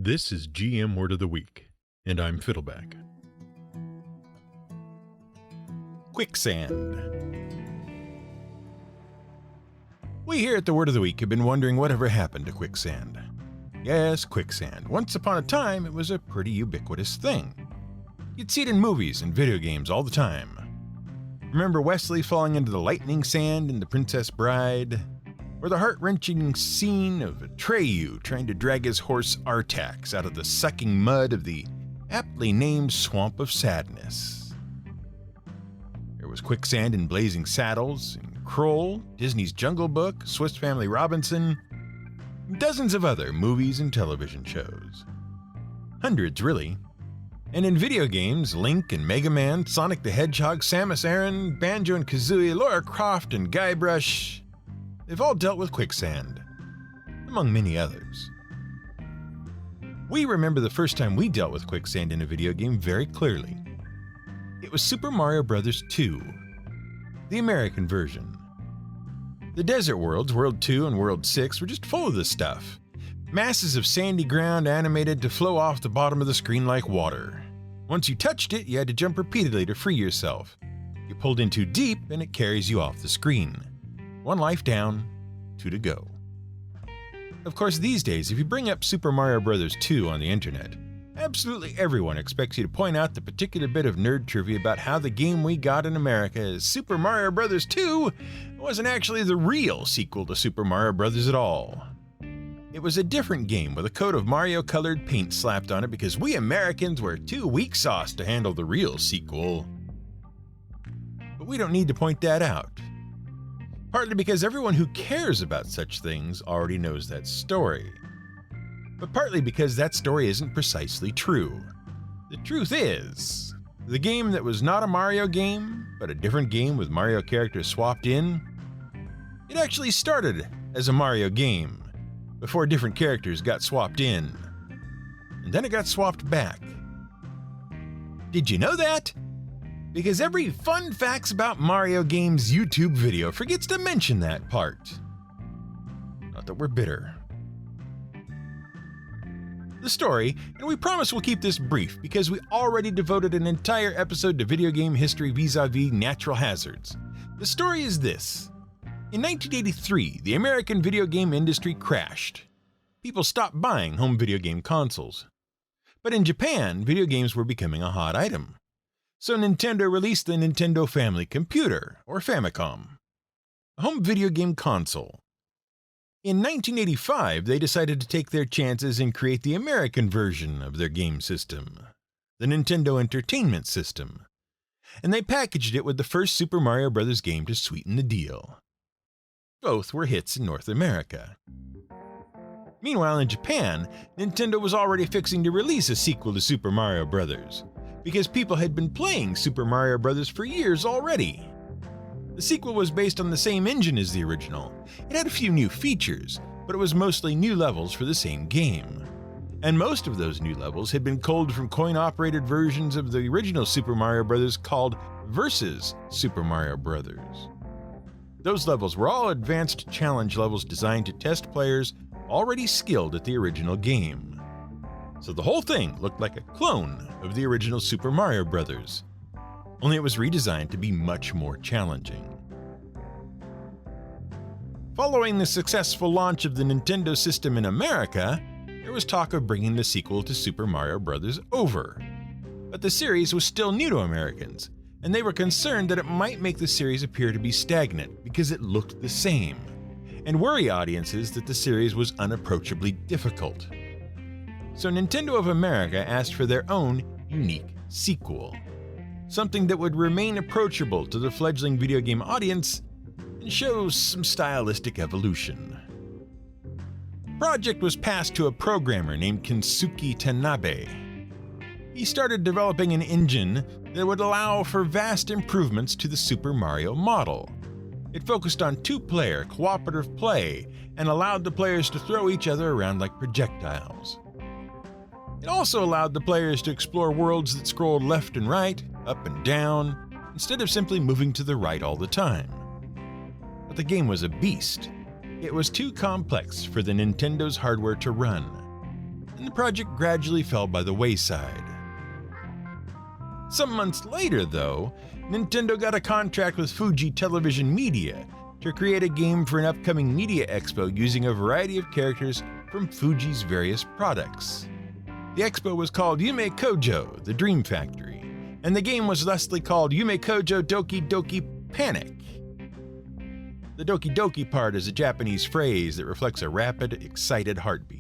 This is GM Word of the Week, and I'm Fiddleback. Quicksand. We here at the Word of the Week have been wondering whatever happened to quicksand. Yes, quicksand. Once upon a time, it was a pretty ubiquitous thing. You'd see it in movies and video games all the time. Remember Wesley falling into the lightning sand in The Princess Bride? Or the heart-wrenching scene of Atreyu trying to drag his horse Artax out of the sucking mud of the aptly named Swamp of Sadness. There was quicksand in Blazing Saddles, in Kroll, Disney's Jungle Book, Swiss Family Robinson, and dozens of other movies and television shows. Hundreds, really. And in video games, Link and Mega Man, Sonic the Hedgehog, Samus Aran, Banjo and Kazooie, Lara Croft and Guybrush, they've all dealt with quicksand, among many others. We remember the first time we dealt with quicksand in a video game very clearly. It was Super Mario Bros. 2, the American version. The desert worlds, World 2 and World 6, were just full of this stuff. Masses of sandy ground animated to flow off the bottom of the screen like water. Once you touched it, you had to jump repeatedly to free yourself. You pulled in too deep and it carries you off the screen. 1 life down, 2 to go. Of course, these days, if you bring up Super Mario Bros. 2 on the internet, absolutely everyone expects you to point out the particular bit of nerd trivia about how the game we got in America as Super Mario Bros. 2 wasn't actually the real sequel to Super Mario Bros. At all. It was a different game with a coat of Mario-colored paint slapped on it because we Americans were too weak sauce to handle the real sequel. But we don't need to point that out. Partly because everyone who cares about such things already knows that story. But partly because that story isn't precisely true. The truth is, the game that was not a Mario game, but a different game with Mario characters swapped in, it actually started as a Mario game, before different characters got swapped in. And then it got swapped back. Did you know that? Because every Fun Facts About Mario Games YouTube video forgets to mention that part. Not that we're bitter. The story, and we promise we'll keep this brief because we already devoted an entire episode to video game history vis-a-vis natural hazards. The story is this. In 1983, the American video game industry crashed. People stopped buying home video game consoles. But in Japan, video games were becoming a hot item. So Nintendo released the Nintendo Family Computer, or Famicom, a home video game console. In 1985, they decided to take their chances and create the American version of their game system, the Nintendo Entertainment System, and they packaged it with the first Super Mario Bros. Game to sweeten the deal. Both were hits in North America. Meanwhile, in Japan, Nintendo was already fixing to release a sequel to Super Mario Bros., because people had been playing Super Mario Bros. For years already. The sequel was based on the same engine as the original. It had a few new features, but it was mostly new levels for the same game. And most of those new levels had been culled from coin-operated versions of the original Super Mario Bros. Called Versus Super Mario Bros. Those levels were all advanced challenge levels designed to test players already skilled at the original game. So the whole thing looked like a clone of the original Super Mario Bros., only it was redesigned to be much more challenging. Following the successful launch of the Nintendo system in America, there was talk of bringing the sequel to Super Mario Bros. Over. But the series was still new to Americans, and they were concerned that it might make the series appear to be stagnant because it looked the same, and worry audiences that the series was unapproachably difficult. So Nintendo of America asked for their own unique sequel, something that would remain approachable to the fledgling video game audience and show some stylistic evolution. The project was passed to a programmer named Kensuke Tanabe. He started developing an engine that would allow for vast improvements to the Super Mario model. It focused on 2-player cooperative play and allowed the players to throw each other around like projectiles. It also allowed the players to explore worlds that scrolled left and right, up and down, instead of simply moving to the right all the time. But the game was a beast. It was too complex for the Nintendo's hardware to run, and the project gradually fell by the wayside. Some months later, though, Nintendo got a contract with Fuji Television Media to create a game for an upcoming Media Expo using a variety of characters from Fuji's various products. The expo was called Yume Kojo, the Dream Factory, and the game was thusly called Yume Kojo Doki Doki Panic. The Doki Doki part is a Japanese phrase that reflects a rapid, excited heartbeat.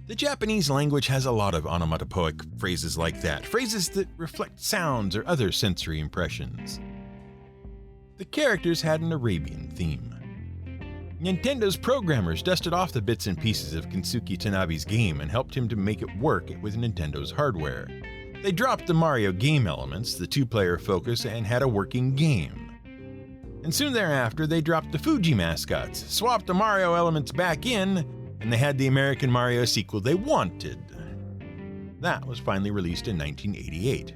The Japanese language has a lot of onomatopoeic phrases like that, phrases that reflect sounds or other sensory impressions. The characters had an Arabian theme. Nintendo's programmers dusted off the bits and pieces of Kensuke Tanabe's game and helped him to make it work with Nintendo's hardware. They dropped the Mario game elements, the two-player focus, and had a working game. And soon thereafter, they dropped the Fuji mascots, swapped the Mario elements back in, and they had the American Mario sequel they wanted. That was finally released in 1988.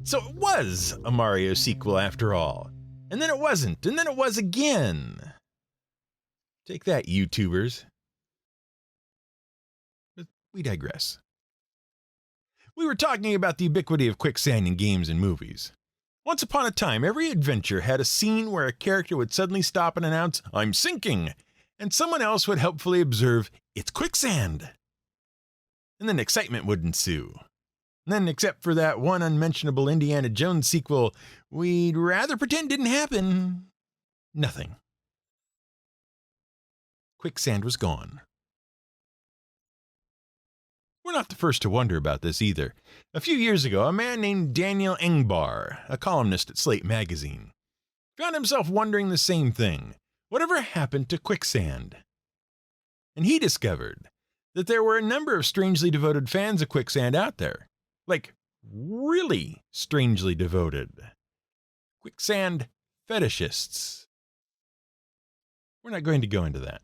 So it was a Mario sequel after all. And then it wasn't, and then it was again. Take that, YouTubers. But we digress. We were talking about the ubiquity of quicksand in games and movies. Once upon a time, every adventure had a scene where a character would suddenly stop and announce, "I'm sinking," and someone else would helpfully observe, "It's quicksand." And then excitement would ensue. And then, except for that one unmentionable Indiana Jones sequel, we'd rather pretend didn't happen. Nothing. Quicksand was gone. We're not the first to wonder about this either. A few years ago, a man named Daniel Engbar, a columnist at Slate magazine, found himself wondering the same thing. Whatever happened to quicksand? And he discovered that there were a number of strangely devoted fans of quicksand out there. Like, really strangely devoted. Quicksand fetishists. We're not going to go into that.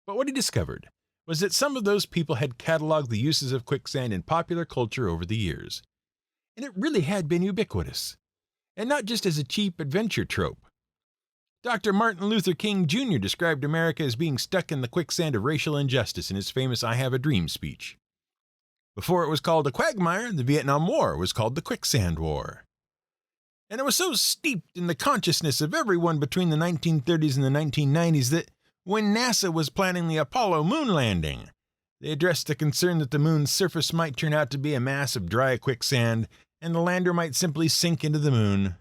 But what he discovered was that some of those people had cataloged the uses of quicksand in popular culture over the years. And it really had been ubiquitous. And not just as a cheap adventure trope. Dr. Martin Luther King Jr. described America as being stuck in the quicksand of racial injustice in his famous "I Have a Dream" speech. Before it was called a quagmire, the Vietnam War was called the Quicksand War. And it was so steeped in the consciousness of everyone between the 1930s and the 1990s that when NASA was planning the Apollo moon landing, they addressed the concern that the moon's surface might turn out to be a mass of dry quicksand, and the lander might simply sink into the moon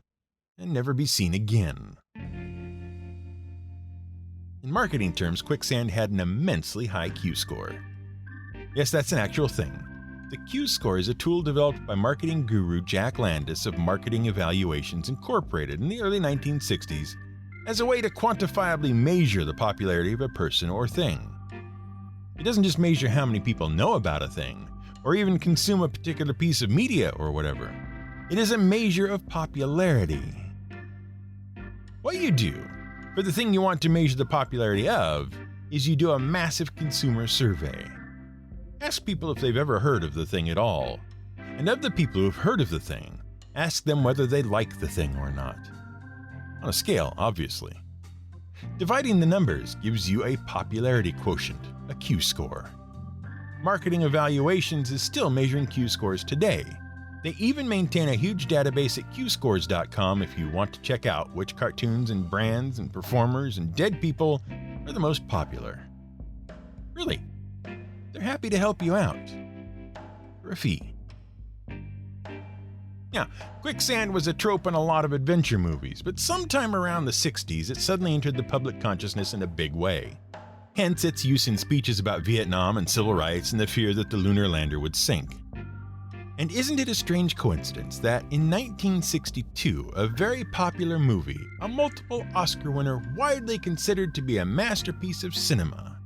and never be seen again. In marketing terms, quicksand had an immensely high Q-score. Yes, that's an actual thing. The Q-score is a tool developed by marketing guru Jack Landis of Marketing Evaluations Incorporated in the early 1960s as a way to quantifiably measure the popularity of a person or thing. It doesn't just measure how many people know about a thing, or even consume a particular piece of media or whatever. It is a measure of popularity. What you do for the thing you want to measure the popularity of is you do a massive consumer survey. Ask people if they've ever heard of the thing at all. And of the people who have heard of the thing, ask them whether they like the thing or not. On a scale, obviously. Dividing the numbers gives you a popularity quotient, a Q-score. Marketing Evaluations is still measuring Q-scores today. They even maintain a huge database at qscores.com if you want to check out which cartoons and brands and performers and dead people are the most popular. Really, they're happy to help you out. For a fee. Now, quicksand was a trope in a lot of adventure movies, but sometime around the 60s it suddenly entered the public consciousness in a big way. Hence its use in speeches about Vietnam and civil rights and the fear that the lunar lander would sink. And isn't it a strange coincidence that in 1962, a very popular movie, a multiple Oscar winner widely considered to be a masterpiece of cinema,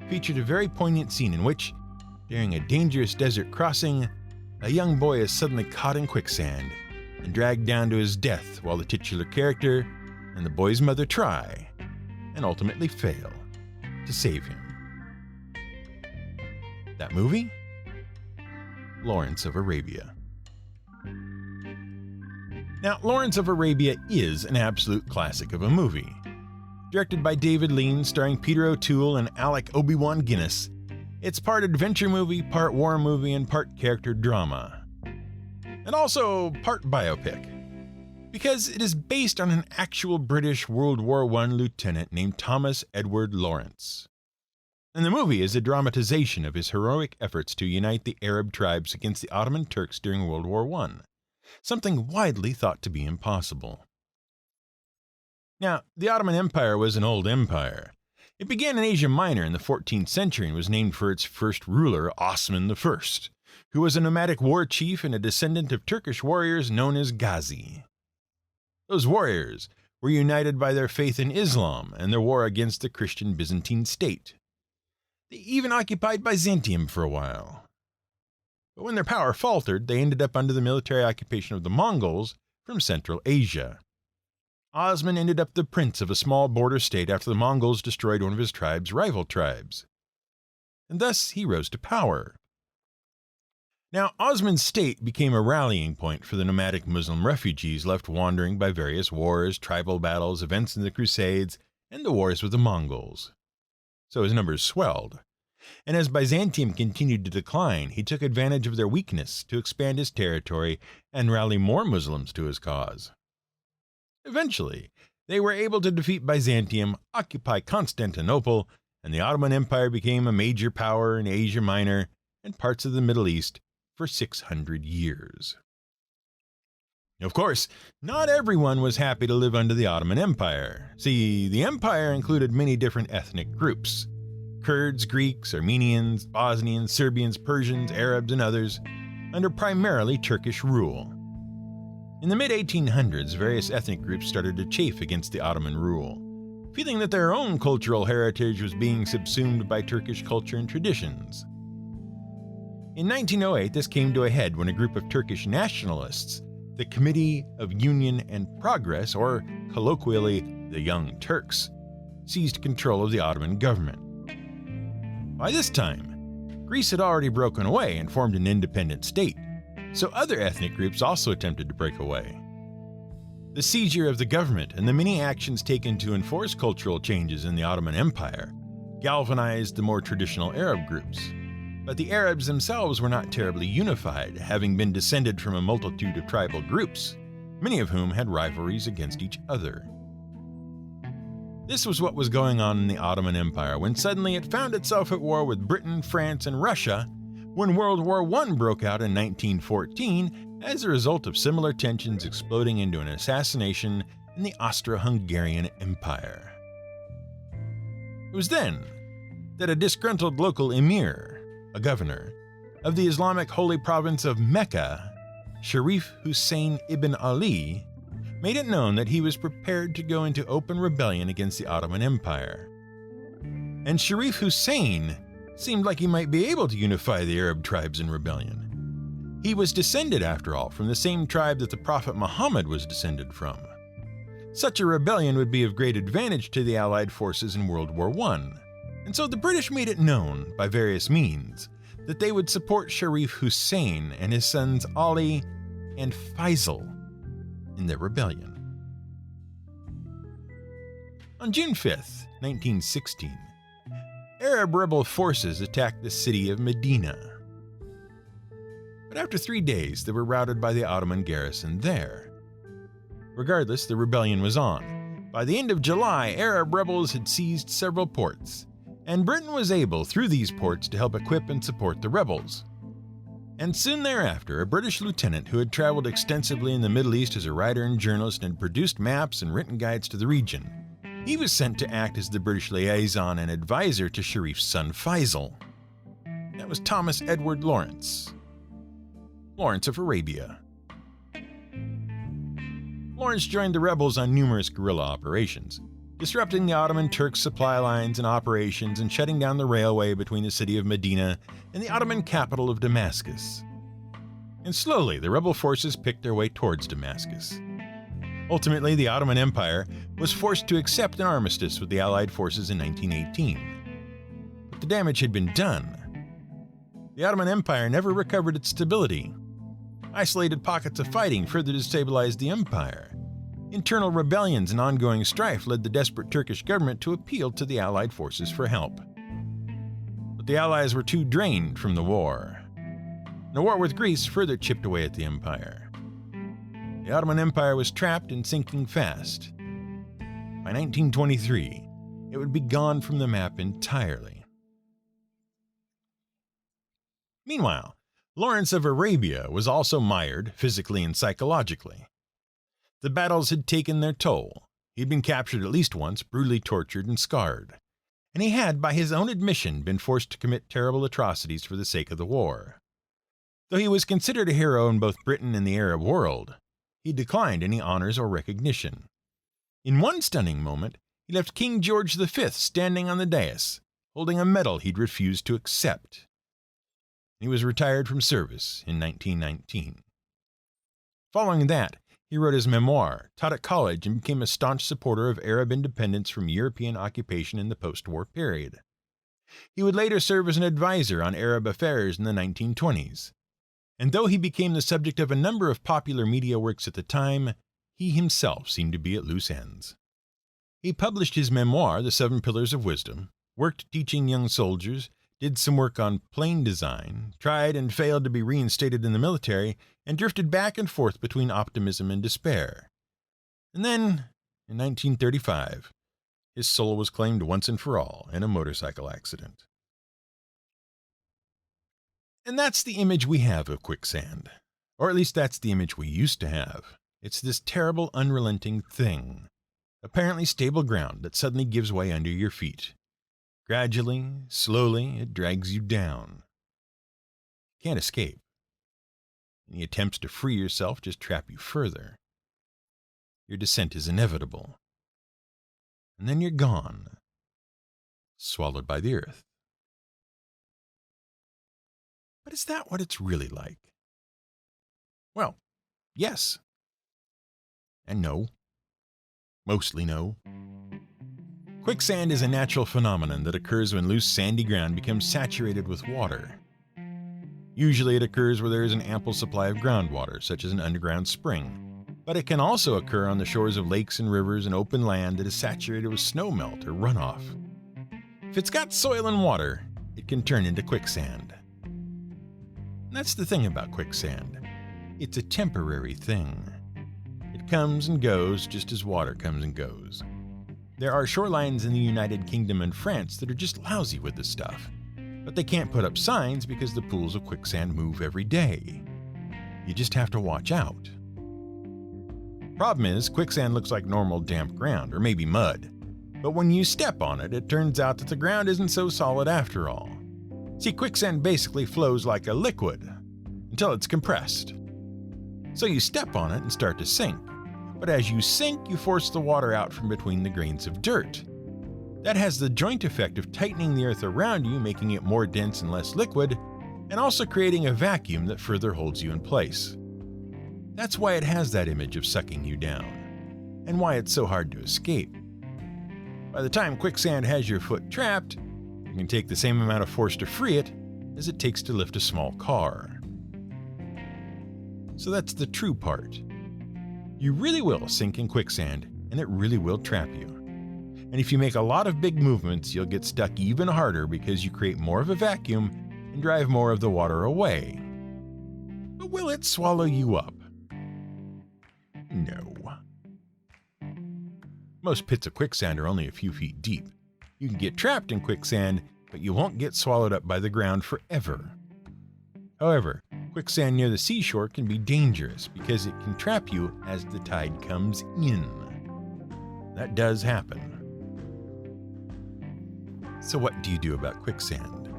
featured a very poignant scene in which, during a dangerous desert crossing, a young boy is suddenly caught in quicksand and dragged down to his death while the titular character and the boy's mother try, and ultimately fail, to save him. That movie? Lawrence of Arabia. Now, Lawrence of Arabia is an absolute classic of a movie. Directed by David Lean, starring Peter O'Toole and Alec Obi-Wan Guinness, It's part adventure movie, part war movie, and part character drama. And also part biopic, because it is based on an actual British World War I lieutenant named Thomas Edward Lawrence. And the movie is a dramatization of his heroic efforts to unite the Arab tribes against the Ottoman Turks during World War I, something widely thought to be impossible. Now, the Ottoman Empire was an old empire. It began in Asia Minor in the 14th century and was named for its first ruler, Osman I, who was a nomadic war chief and a descendant of Turkish warriors known as Ghazi. Those warriors were united by their faith in Islam and their war against the Christian Byzantine state. They even occupied Byzantium for a while. But when their power faltered, they ended up under the military occupation of the Mongols from Central Asia. Osman ended up the prince of a small border state after the Mongols destroyed one of his tribe's rival tribes. And thus he rose to power. Now, Osman's state became a rallying point for the nomadic Muslim refugees left wandering by various wars, tribal battles, events in the Crusades, and the wars with the Mongols. So his numbers swelled. And as Byzantium continued to decline, he took advantage of their weakness to expand his territory and rally more Muslims to his cause. Eventually, they were able to defeat Byzantium, occupy Constantinople, and the Ottoman Empire became a major power in Asia Minor and parts of the Middle East for 600 years. Of course, not everyone was happy to live under the Ottoman Empire. See, the empire included many different ethnic groups: Kurds, Greeks, Armenians, Bosnians, Serbians, Persians, Arabs, and others, under primarily Turkish rule. In the mid-1800s, various ethnic groups started to chafe against the Ottoman rule, feeling that their own cultural heritage was being subsumed by Turkish culture and traditions. In 1908, this came to a head when a group of Turkish nationalists, the Committee of Union and Progress, or colloquially the Young Turks, seized control of the Ottoman government. By this time, Greece had already broken away and formed an independent state, so other ethnic groups also attempted to break away. The seizure of the government and the many actions taken to enforce cultural changes in the Ottoman Empire galvanized the more traditional Arab groups. But the Arabs themselves were not terribly unified, having been descended from a multitude of tribal groups, many of whom had rivalries against each other. This was what was going on in the Ottoman Empire when suddenly it found itself at war with Britain, France, and Russia when World War I broke out in 1914 as a result of similar tensions exploding into an assassination in the Austro-Hungarian Empire. It was then that a disgruntled local emir, a governor, of the Islamic holy province of Mecca, Sharif Hussein ibn Ali, made it known that he was prepared to go into open rebellion against the Ottoman Empire. And Sharif Hussein seemed like he might be able to unify the Arab tribes in rebellion. He was descended, after all, from the same tribe that the Prophet Muhammad was descended from. Such a rebellion would be of great advantage to the Allied forces in World War I, and so the British made it known, by various means, that they would support Sharif Hussein and his sons Ali and Faisal in their rebellion. On June 5th, 1916, Arab rebel forces attacked the city of Medina. But after 3 days, they were routed by the Ottoman garrison there. Regardless, the rebellion was on. By the end of July, Arab rebels had seized several ports, and Britain was able, through these ports, to help equip and support the rebels. And soon thereafter, a British lieutenant who had traveled extensively in the Middle East as a writer and journalist and produced maps and written guides to the region, he was sent to act as the British liaison and advisor to Sharif's son Faisal. That was Thomas Edward Lawrence. Lawrence of Arabia. Lawrence joined the rebels on numerous guerrilla operations, disrupting the Ottoman Turks' supply lines and operations and shutting down the railway between the city of Medina and the Ottoman capital of Damascus. And slowly, the rebel forces picked their way towards Damascus. Ultimately, the Ottoman Empire was forced to accept an armistice with the Allied forces in 1918. But the damage had been done. The Ottoman Empire never recovered its stability. Isolated pockets of fighting further destabilized the empire. Internal rebellions and ongoing strife led the desperate Turkish government to appeal to the Allied forces for help. But but the Allies were too drained from the war. The war with Greece further chipped away at the empire. The Ottoman Empire was trapped and sinking fast. By 1923, it would be gone from the map entirely. Meanwhile, Lawrence of Arabia was also mired physically and psychologically. The battles had taken their toll. He'd been captured at least once, brutally tortured and scarred. And he had, by his own admission, been forced to commit terrible atrocities for the sake of the war. Though he was considered a hero in both Britain and the Arab world, he declined any honors or recognition. In one stunning moment, he left King George V standing on the dais, holding a medal he'd refused to accept. He was retired from service in 1919. Following that, he wrote his memoir, taught at college, and became a staunch supporter of Arab independence from European occupation in the post-war period. He would later serve as an advisor on Arab affairs in the 1920s. And though he became the subject of a number of popular media works at the time, he himself seemed to be at loose ends. He published his memoir, The 7 Pillars of Wisdom, worked teaching young soldiers, did some work on plane design, tried and failed to be reinstated in the military, and drifted back and forth between optimism and despair. And then, in 1935, his soul was claimed once and for all in a motorcycle accident. And that's the image we have of Quicksand. Or at least that's the image we used to have. It's this terrible, unrelenting thing. Apparently stable ground that suddenly gives way under your feet. Gradually, slowly, it drags you down. You can't escape. Any attempts to free yourself just trap you further. Your descent is inevitable. And then you're gone. Swallowed by the earth. But is that what it's really like? Well, yes. And no. Mostly no. Quicksand is a natural phenomenon that occurs when loose sandy ground becomes saturated with water. Usually it occurs where there is an ample supply of groundwater, such as an underground spring. But it can also occur on the shores of lakes and rivers and open land that is saturated with snowmelt or runoff. If it's got soil and water, it can turn into quicksand. And that's the thing about quicksand. It's a temporary thing. It comes and goes just as water comes and goes. There are shorelines in the United Kingdom and France that are just lousy with this stuff, but they can't put up signs because the pools of quicksand move every day. You just have to watch out. Problem is, quicksand looks like normal damp ground, or maybe mud, but when you step on it, it turns out that the ground isn't so solid after all. See, quicksand basically flows like a liquid until it's compressed. So you step on it and start to sink. But as you sink, you force the water out from between the grains of dirt. That has the joint effect of tightening the earth around you, making it more dense and less liquid, and also creating a vacuum that further holds you in place. That's why it has that image of sucking you down, and why it's so hard to escape. By the time quicksand has your foot trapped, you can take the same amount of force to free it as it takes to lift a small car. So that's the true part. You really will sink in quicksand, and it really will trap you. And if you make a lot of big movements, you'll get stuck even harder because you create more of a vacuum and drive more of the water away. But will it swallow you up? No. Most pits of quicksand are only a few feet deep. You can get trapped in quicksand, but you won't get swallowed up by the ground forever. However, quicksand near the seashore can be dangerous because it can trap you as the tide comes in. That does happen. So what do you do about quicksand?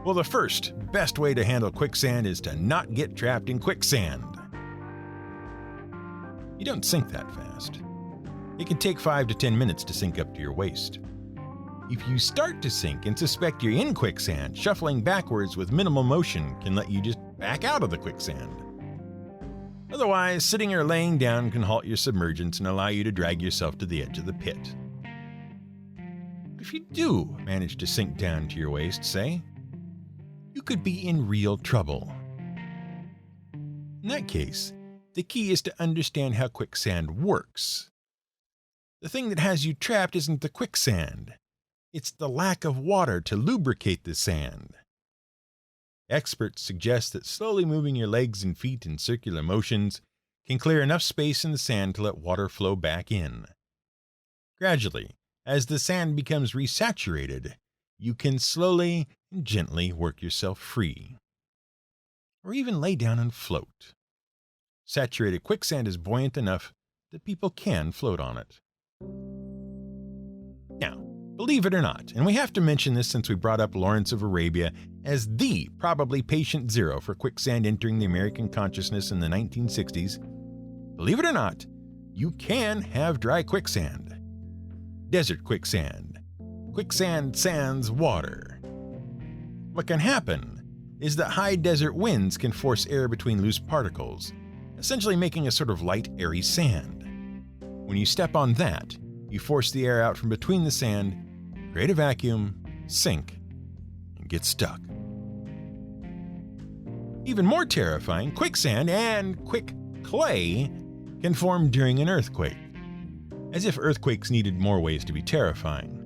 Well, the first, best way to handle quicksand is to not get trapped in quicksand. You don't sink that fast. It can take 5 to 10 minutes to sink up to your waist. If you start to sink and suspect you're in quicksand, shuffling backwards with minimal motion can let you just back out of the quicksand. Otherwise, sitting or laying down can halt your submergence and allow you to drag yourself to the edge of the pit. But if you do manage to sink down to your waist, say, you could be in real trouble. In that case, the key is to understand how quicksand works. The thing that has you trapped isn't the quicksand. It's the lack of water to lubricate the sand. Experts suggest that slowly moving your legs and feet in circular motions can clear enough space in the sand to let water flow back in. Gradually, as the sand becomes resaturated, you can slowly and gently work yourself free. Or even lay down and float. Saturated quicksand is buoyant enough that people can float on it. Now, believe it or not, and we have to mention this since we brought up Lawrence of Arabia as the probably patient zero for quicksand entering the American consciousness in the 1960s, believe it or not, you can have dry quicksand. Desert quicksand. Quicksand sans water. What can happen is that high desert winds can force air between loose particles, essentially making a sort of light, airy sand. When you step on that, you force the air out from between the sand, create a vacuum, sink, and get stuck. Even more terrifying, quicksand and quick clay can form during an earthquake, as if earthquakes needed more ways to be terrifying.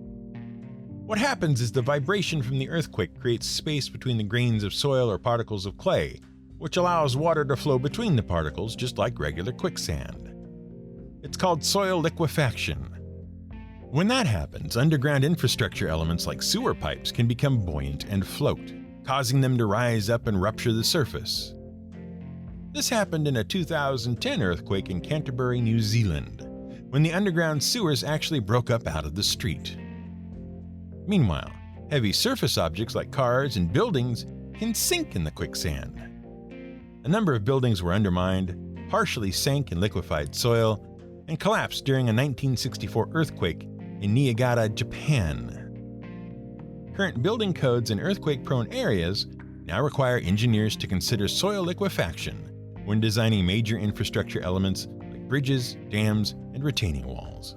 What happens is the vibration from the earthquake creates space between the grains of soil or particles of clay, which allows water to flow between the particles just like regular quicksand. It's called soil liquefaction. When that happens, underground infrastructure elements like sewer pipes can become buoyant and float, causing them to rise up and rupture the surface. This happened in a 2010 earthquake in Canterbury, New Zealand, when the underground sewers actually broke up out of the street. Meanwhile, heavy surface objects like cars and buildings can sink in the quicksand. A number of buildings were undermined, partially sank in liquefied soil, and collapsed during a 1964 earthquake in Niigata, Japan. Current building codes in earthquake-prone areas now require engineers to consider soil liquefaction when designing major infrastructure elements like bridges, dams, and retaining walls.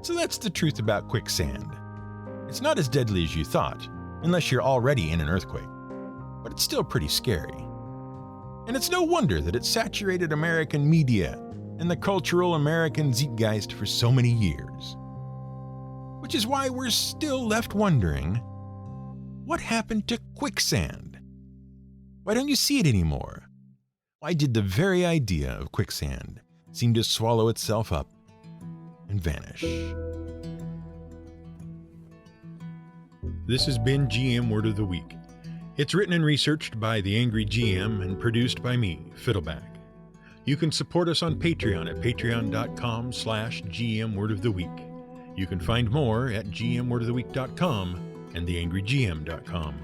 So that's the truth about quicksand. It's not as deadly as you thought, unless you're already in an earthquake, but it's still pretty scary. And it's no wonder that it saturated American media and the cultural American zeitgeist for so many years. Which is why we're still left wondering, what happened to quicksand? Why don't you see it anymore? Why did the very idea of quicksand seem to swallow itself up and vanish? This has been GM Word of the Week. It's written and researched by the Angry GM and produced by me, Fiddleback. You can support us on Patreon at patreon.com/GM Word of the Week. You can find more at gmwordoftheweek.com and theangrygm.com.